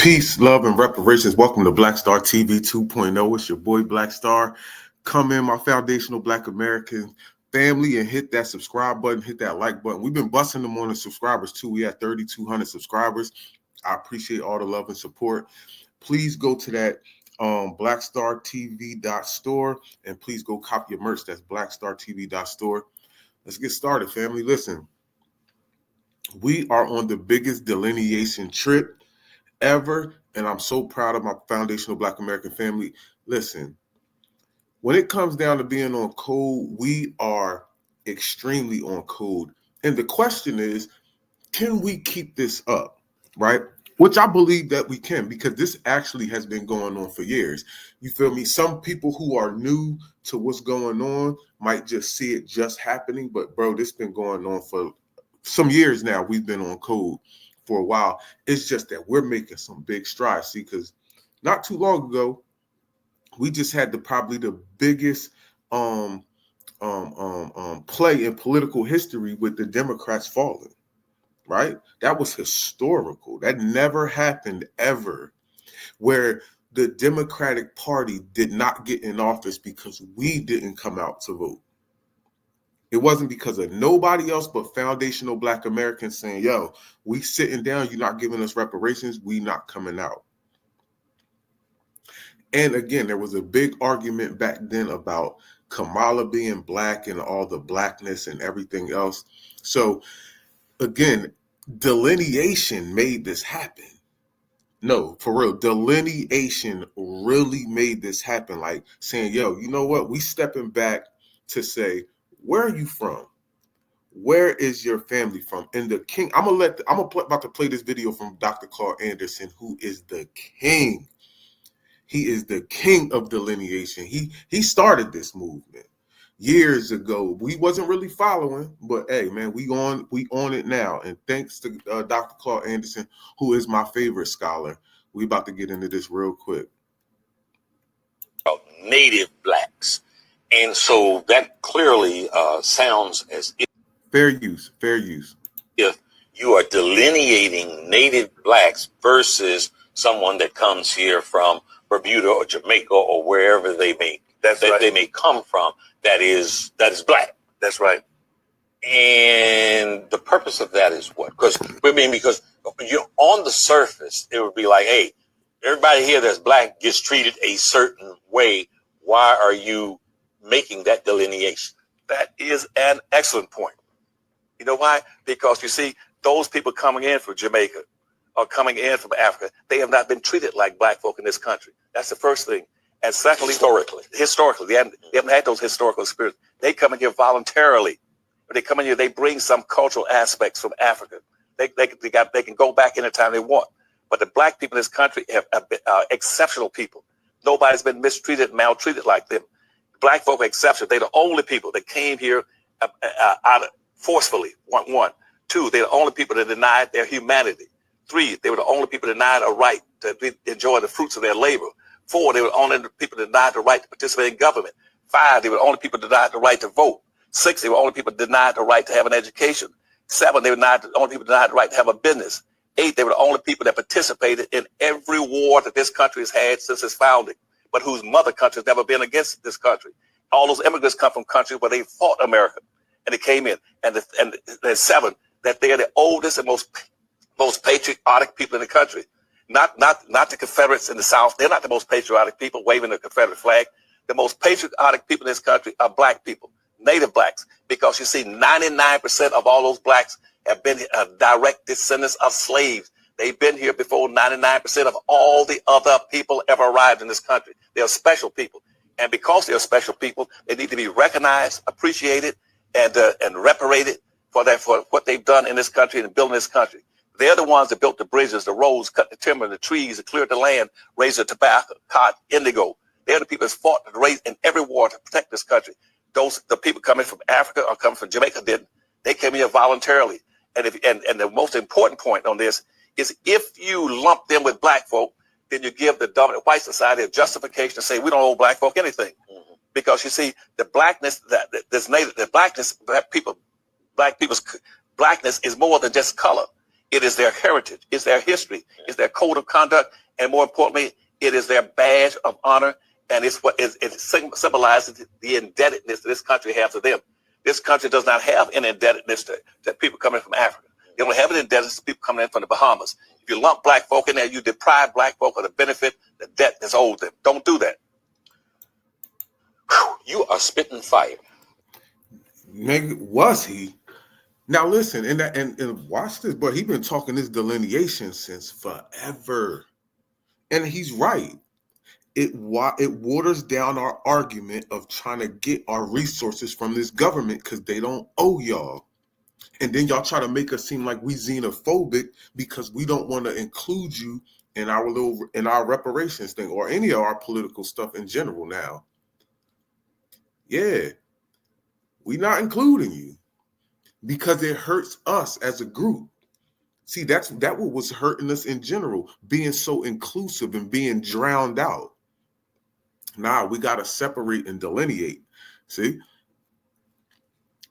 Peace, love, and reparations. Welcome to Black Star TV 2.0. It's your boy Black Star. Come in, my foundational Black American family, and hit that subscribe button, hit that like button. We've been busting them on the subscribers too. We had 3,200 subscribers. I appreciate all the love and support. Please go to that blackstartv.store and please go copy your merch. That's blackstartv.store. Let's get started, family. Listen, we are on the biggest delineation trip ever, and I'm so proud of my foundational Black American family. Listen, when it comes down to being on code, we are extremely on code. And the question is, can we keep this up, right? Which I believe that we can, because this actually has been going on for years. You feel me? Some people who are new to what's going on might just see it just happening, but bro, this been going on for some years now. We've been on code for a while. It's just that we're making some big strides. See, because not too long ago, we just had probably the biggest play in political history with the Democrats falling, right? That was historical. That never happened ever, where the Democratic Party did not get in office because we didn't come out to vote. It wasn't because of nobody else but foundational Black Americans saying, yo, we sitting down, you're not giving us reparations, we not coming out. And again, there was a big argument back then about Kamala being Black and all the Blackness and everything else. So again, delineation made this happen. No, for real, delineation really made this happen. Like saying, yo, you know what? We stepping back to say, where are you from? Where is your family from? And the king, about to play this video from Dr. Carl Anderson, who is the king. He is the king of delineation. He started this movement years ago. We wasn't really following, but hey, man, we on it now. And thanks to Dr. Carl Anderson, who is my favorite scholar. We about to get into this real quick. Native Blacks. And so that clearly sounds as if fair use. If you are delineating Native Blacks versus someone that comes here from Bermuda or Jamaica or wherever they may they may come from, that is Black. That's right. And the purpose of that is what? Because you on the surface, it would be like, hey, everybody here that's Black gets treated a certain way. Why are you making that delineation? That is an excellent point. You know why? Because you see, those people coming in from Jamaica or coming in from Africa, they have not been treated like Black folk in this country. That's the first thing. And secondly, historically, they haven't had those historical experiences. They come in here voluntarily. When they come in here, they bring some cultural aspects from Africa. They can go back anytime they want. But the Black people in this country have been exceptional people. Nobody's been mistreated, maltreated like them. Black folk are exceptional. They're the only people that came here forcefully. One. Two, they're the only people that denied their humanity. Three, they were the only people denied a right to enjoy the fruits of their labor. Four, they were the only people denied the right to participate in government. Five, they were the only people denied the right to vote. Six, they were the only people denied the right to have an education. Seven, they were the only people denied the right to have a business. Eight, they were the only people that participated in every war that this country has had since its founding, but whose mother country has never been against this country. All those immigrants come from countries where they fought America, and they came in. And there's seven, that they are the oldest and most patriotic people in the country. Not the Confederates in the South. They're not the most patriotic people waving the Confederate flag. The most patriotic people in this country are Black people, Native Blacks, because you see 99% of all those Blacks have been direct descendants of slaves. They've been here before 99% of all the other people ever arrived in this country. They're special people. And because they're special people, they need to be recognized, appreciated, and reparated for what they've done in this country and building this country. They're the ones that built the bridges, the roads, cut the timber, the trees, that cleared the land, raised the tobacco, cotton, indigo. They're the people that fought in every war to protect this country. The people coming from Africa or coming from Jamaica didn't. They came here voluntarily. And the most important point on this is, if you lump them with Black folk, then you give the dominant white society a justification to say we don't owe Black folk anything. Mm-hmm. Because you see, the blackness Black people's blackness is more than just color. It is their heritage. It's their history. It's their code of conduct. And more importantly, it is their badge of honor. And it's what it symbolizes the indebtedness that this country has to them. This country does not have an indebtedness to people coming from Africa. They don't have an indebtedness to people coming in from the Bahamas. If you lump black folk in there, you deprive black folk of the benefit, the debt that's owed them. Don't do that. Whew, you are spitting fire. Nigga, was he? Now listen, and watch this, but he's been talking this delineation since forever. And he's right. It waters down our argument of trying to get our resources from this government because they don't owe y'all. And then y'all try to make us seem like we xenophobic because we don't want to include you in our reparations thing or any of our political stuff in general now. Yeah, we not including you because it hurts us as a group. See, that what was hurting us in general, being so inclusive and being drowned out. Nah, we got to separate and delineate. See?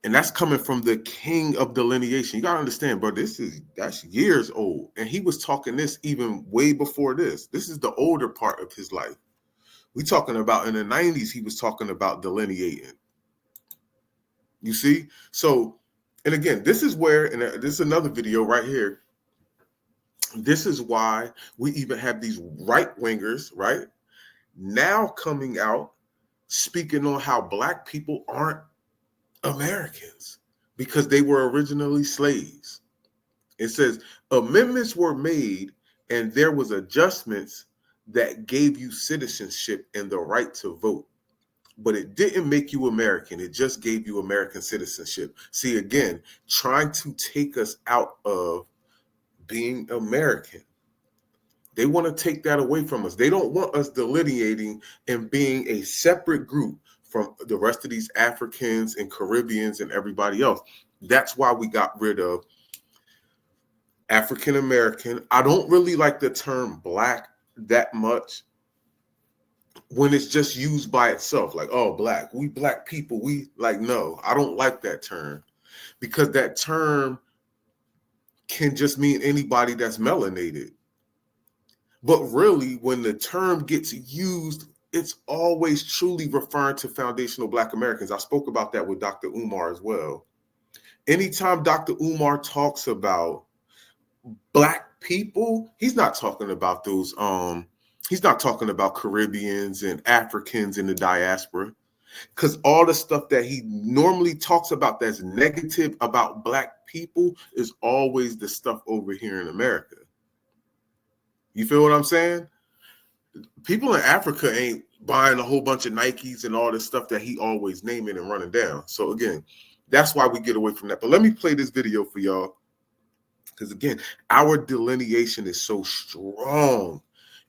And that's coming from the king of delineation. You got to understand, bro, that's years old. And he was talking this even way before this. This is the older part of his life. We talking about in the 90s, he was talking about delineating. You see? So, and again, this is where, and this is another video right here. This is why we even have these right-wingers, right, now coming out speaking on how black people aren't Americans because they were originally slaves. It says amendments were made and there was adjustments that gave you citizenship and the right to vote. But it didn't make you American. It just gave you American citizenship. See, again, trying to take us out of being American. They want to take that away from us. They don't want us delineating and being a separate group from the rest of these Africans and Caribbeans and everybody else. That's why we got rid of African American. I don't really like the term black that much when it's just used by itself. Like, oh, black, we black people. We like, no, I don't like that term because that term can just mean anybody that's melanated. But really, when the term gets used, it's always truly referring to foundational Black Americans. I spoke about that with Dr. Umar as well. Anytime Dr. Umar talks about Black people, he's not talking about those, he's not talking about Caribbeans and Africans in the diaspora. Because all the stuff that he normally talks about that's negative about Black people is always the stuff over here in America. You feel what I'm saying? People in Africa ain't buying a whole bunch of Nikes and all this stuff that he always naming and running down. So again, that's why we get away from that. But let me play this video for y'all. Because again, our delineation is so strong.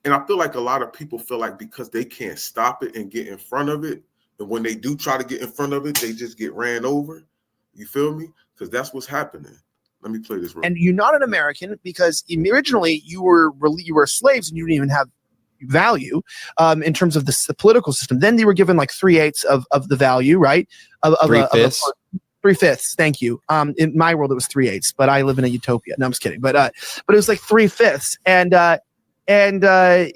And I feel like a lot of people feel like because they can't stop it and get in front of it, and when they do try to get in front of it, they just get ran over. You feel me? Because that's what's happening. Let me play this. And you're not an American because originally you were slaves and you didn't even have value in terms of the political system. Then they were given like 3/8 of the value, right? Of 3/5. 3/5. Thank you. In my world, it was 3/8, but I live in a utopia. No, I'm just kidding. But it was like 3/5, and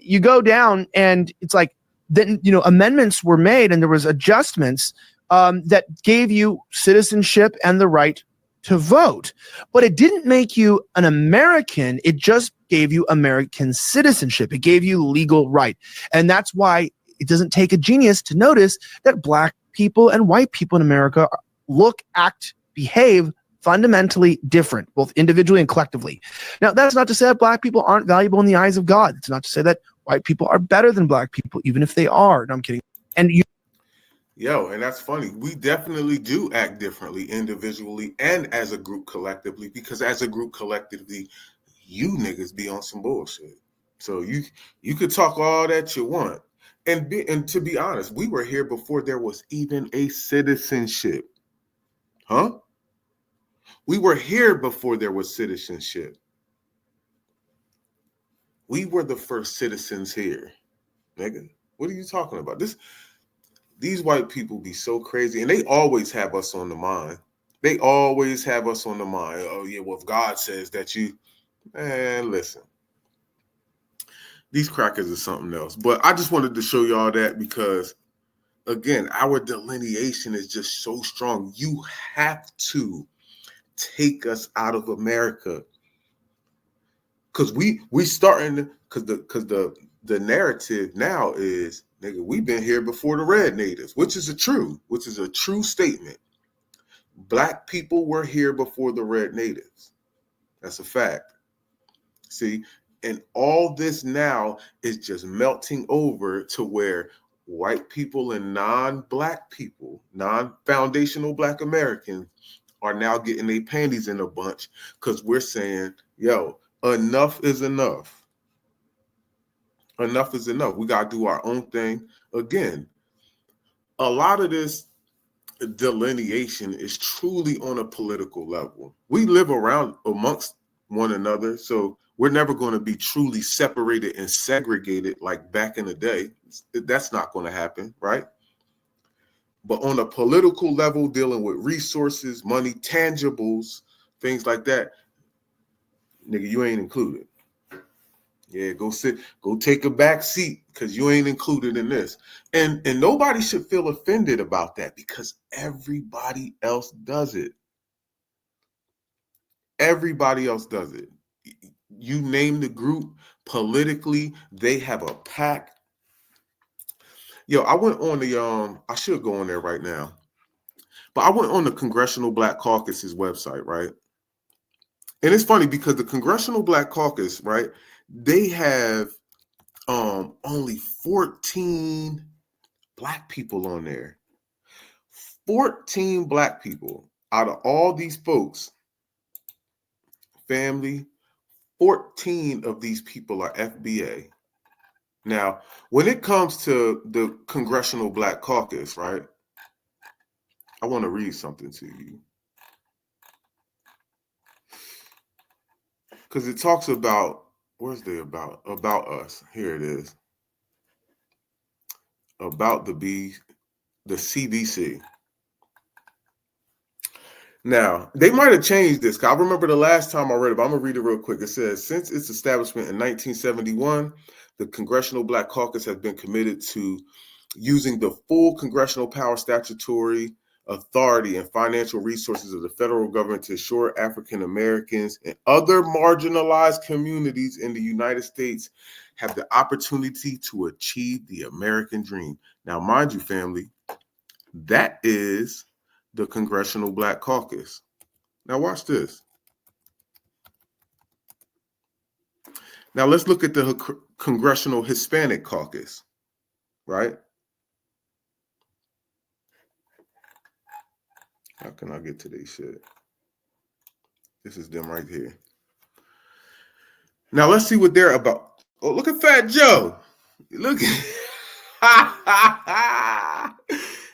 you go down, and it's like then amendments were made, and there was adjustments that gave you citizenship and the right to vote, but it didn't make you an American. It just gave you American citizenship. It gave you legal right. And that's why it doesn't take a genius to notice that Black people and white people in America look, act, behave fundamentally different, both individually and collectively. Now, that's not to say that Black people aren't valuable in the eyes of God. It's not to say that white people are better than Black people, even if they are. No, I'm kidding. And Yo, and that's funny. We definitely do act differently individually and as a group collectively, because as a group collectively, you niggas be on some bullshit. So you could talk all that you want. And to be honest, we were here before there was even a citizenship. Huh? We were here before there was citizenship. We were the first citizens here. Nigga, what are you talking about? These white people be so crazy, and they always have us on the mind. They always have us on the mind. Oh, yeah, well, if God says that Man, listen. These crackers are something else. But I just wanted to show y'all that because, again, our delineation is just so strong. You have to take us out of America. Because we starting, because the narrative now is, nigga, we've been here before the red natives, which is a true statement. Black people were here before the red natives. That's a fact. See, and all this now is just melting over to where white people and non-black people, non-foundational Black Americans are now getting their panties in a bunch because we're saying, yo, enough is enough. Enough is enough. We got to do our own thing. Again, a lot of this delineation is truly on a political level. We live around amongst one another, so we're never going to be truly separated and segregated like back in the day. That's not going to happen, right? But on a political level, dealing with resources, money, tangibles, things like that, nigga, you ain't included. Yeah, go take a back seat because you ain't included in this. And nobody should feel offended about that because everybody else does it. Everybody else does it. You name the group politically, they have a pack. Yo, I went on the I should go on there right now. But I went on the Congressional Black Caucus's website, right? And it's funny because the Congressional Black Caucus, right, they have only 14 Black people on there. 14 Black people out of all these folks, family, 14 of these people are FBA. Now, when it comes to the Congressional Black Caucus, right, I want to read something to you. Because it talks about, where's the about us? Here it is. About the CBC. Now, they might have changed this. I remember the last time I read it, but I'm going to read it real quick. It says, since its establishment in 1971, the Congressional Black Caucus has been committed to using the full congressional power, statutory authority, and financial resources of the federal government to ensure African Americans and other marginalized communities in the United States have the opportunity to achieve the American dream. Now, mind you, family, that is the Congressional Black Caucus. Now, watch this. Now, let's look at the Congressional Hispanic Caucus, right? How can I get to this shit? This is them right here. Now, let's see what they're about. Oh, look at Fat Joe. Look at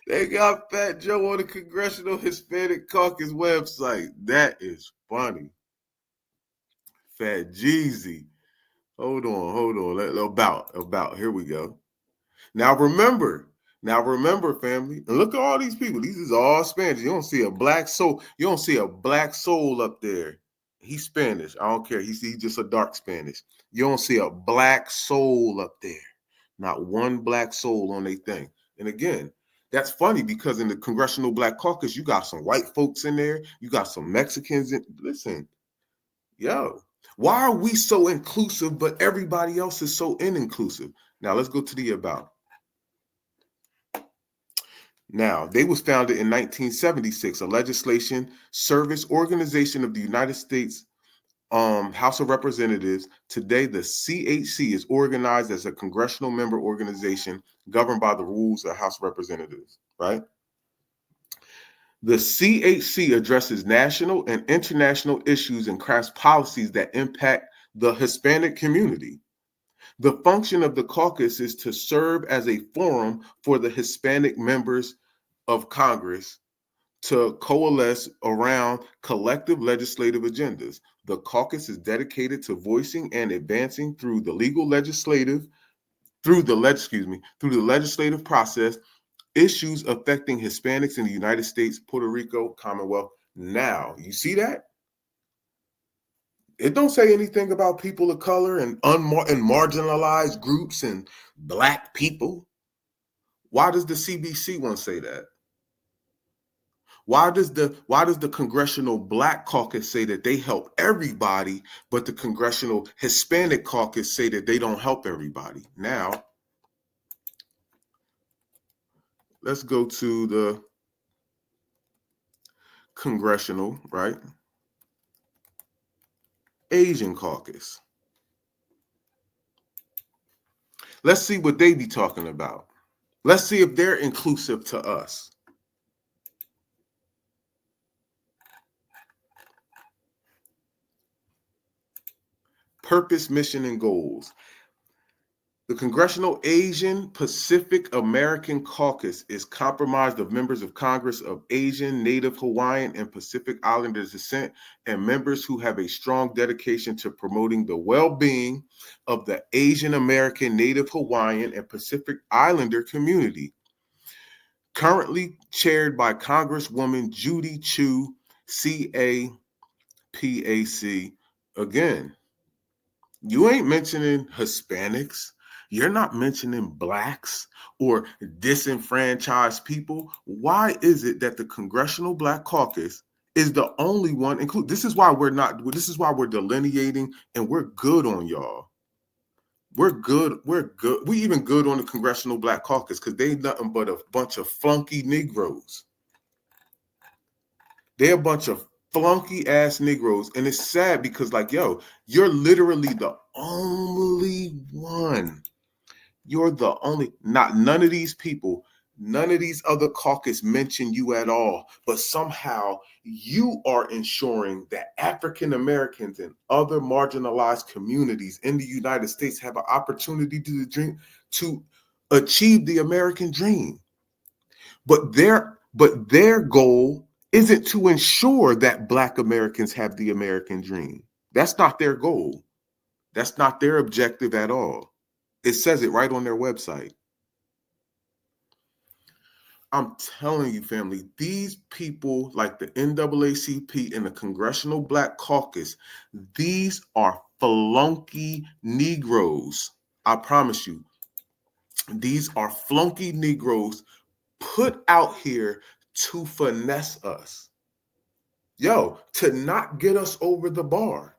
they got Fat Joe on the Congressional Hispanic Caucus website. That is funny. Fat Jeezy. Hold on. About. Here we go. Now remember, family, and look at all these people. These is all Spanish. You don't see a black soul. You don't see a black soul up there. He's Spanish. I don't care. He's just a dark Spanish. You don't see a black soul up there. Not one black soul on their thing. And again, that's funny because in the Congressional Black Caucus, you got some white folks in there. You got some Mexicans. Listen, yo, why are we so inclusive, but everybody else is so inclusive? Now, let's go to the about. Now, they was founded in 1976, a legislation service organization of the United States House of Representatives. Today, the CHC is organized as a congressional member organization governed by the rules of House of Representatives, right? The CHC addresses national and international issues and crafts policies that impact the Hispanic community. The function of the caucus is to serve as a forum for the Hispanic members of Congress to coalesce around collective legislative agendas. The caucus is dedicated to voicing and advancing through the legislative process issues affecting Hispanics in the United States, Puerto Rico, Commonwealth. Now, you see that? It don't say anything about people of color and and marginalized groups and black people. Why does the CBC one say that? Why does the Congressional Black Caucus say that they help everybody, but the Congressional Hispanic Caucus say that they don't help everybody? Now, let's go to the Congressional, right? Asian Caucus. Let's see what they be talking about. Let's see if they're inclusive to us. Purpose, mission, and goals. The Congressional Asian Pacific American Caucus is comprised of members of Congress of Asian, Native Hawaiian, and Pacific Islander descent, and members who have a strong dedication to promoting the well-being of the Asian American, Native Hawaiian, and Pacific Islander community. Currently chaired by Congresswoman Judy Chu, CAPAC. Again, you ain't mentioning Hispanics. You're not mentioning blacks or disenfranchised people. Why is it that the Congressional Black Caucus is the only one included? This is why we're delineating, and we're good on y'all. We're good. We even good on the Congressional Black Caucus because they nothing but a bunch of flunky Negroes. They're a bunch of flunky ass Negroes. And it's sad because, like, yo, you're literally the only one. You're the only, none of these people, none of these other caucus mention you at all. But somehow you are ensuring that African Americans and other marginalized communities in the United States have an opportunity to achieve the American dream. But their goal isn't to ensure that Black Americans have the American dream. That's not their goal. That's not their objective at all. It says it right on their website. I'm telling you, family, these people like the NAACP and the Congressional Black Caucus, these are flunky Negroes. I promise you. These are flunky Negroes put out here to finesse us. Yo, to not get us over the bar.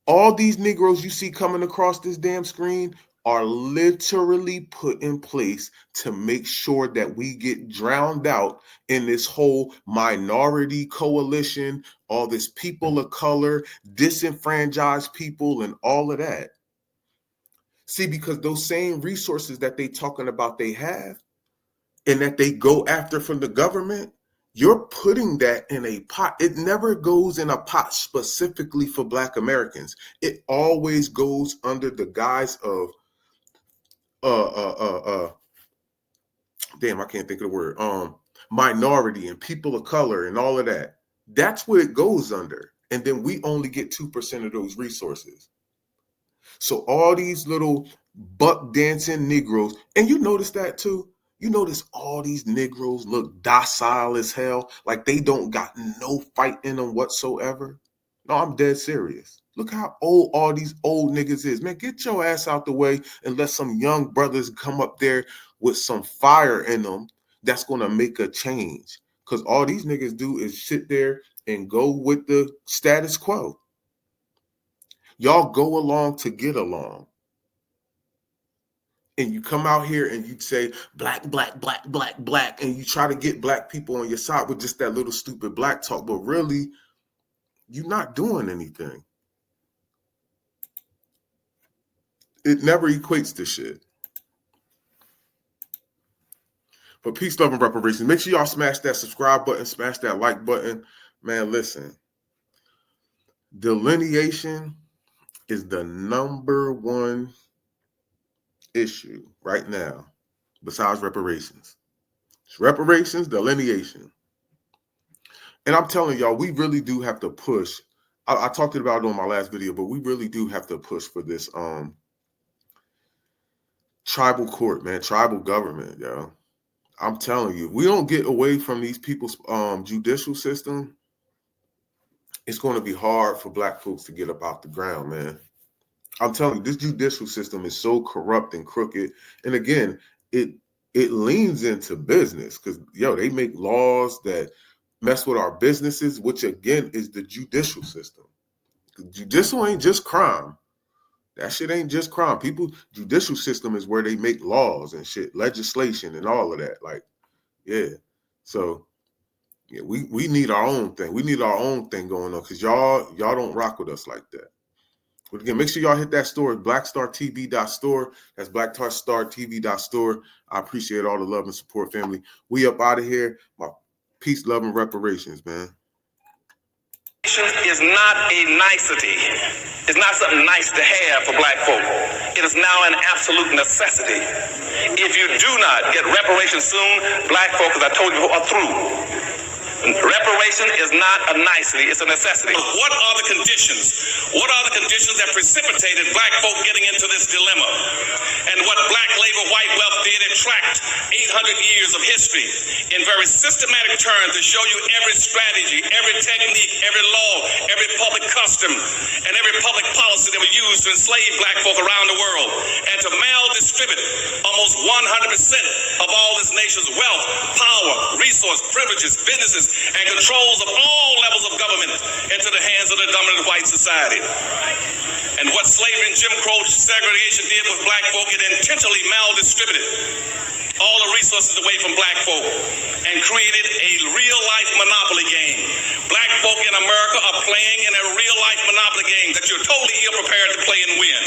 All these Negroes you see coming across this damn screen are literally put in place to make sure that we get drowned out in this whole minority coalition, all this people of color, disenfranchised people, and all of that. See, because those same resources that they talking about they have and that they go after from the government, you're putting that in a pot. It never goes in a pot specifically for Black Americans. It always goes under the guise of damn, I can't think of the word. Minority and people of color and all of that. That's what it goes under. And then we only get 2% of those resources. So all these little buck dancing Negroes, and you notice that too. You notice all these Negroes look docile as hell, like they don't got no fight in them whatsoever. No, I'm dead serious. Look how old all these old niggas is. Man, get your ass out the way and let some young brothers come up there with some fire in them that's going to make a change. Because all these niggas do is sit there and go with the status quo. Y'all go along to get along. And you come out here and you say black, black, black, black, black, and you try to get Black people on your side with just that little stupid black talk, but really, you're not doing anything. It never equates to shit. But peace, love, and reparations. Make sure y'all smash that subscribe button, smash that like button. Man, listen. Delineation is the number one issue right now, besides reparations. It's reparations, delineation. And I'm telling y'all, we really do have to push. I talked about it on my last video, but we really do have to push for this tribal court, man, tribal government, yo. I'm telling you, we don't get away from these people's judicial system, it's going to be hard for black folks to get up out the ground, man. I'm telling you, this judicial system is so corrupt and crooked. And again, it leans into business because, they make laws that mess with our businesses, which again is the judicial system. The judicial ain't just crime. That shit ain't just crime. Judicial system is where they make laws and shit, legislation and all of that. Like, yeah. So yeah, we need our own thing. We need our own thing going on because y'all don't rock with us like that. But again, make sure y'all hit that store, blackstartv.store. That's blackstartv.store. I appreciate all the love and support, family. We up out of here. My peace, love, and reparations, man. Is not a nicety. It's not something nice to have for black folk. It is now an absolute necessity. If you do not get reparations soon, black folk, as I told you before, are through. Reparation is not a nicety, it's a necessity. What are the conditions? What are the conditions that precipitated black folk getting into this dilemma? And what black labor, white wealth did, it tracked 800 years of history in very systematic terms to show you every strategy, every technique, every law, every public custom, and every public policy that was used to enslave black folk around the world and to maldistribute almost 100% of all this nation's wealth, power, resource, privileges, businesses, and controls of all levels of government into the hands of the dominant white society. And what slavery and Jim Crow segregation did with black folk, it intentionally maldistributed all the resources away from black folk and created a real-life monopoly game. Black folk in America are playing in a real-life monopoly game that you're totally ill-prepared to play and win.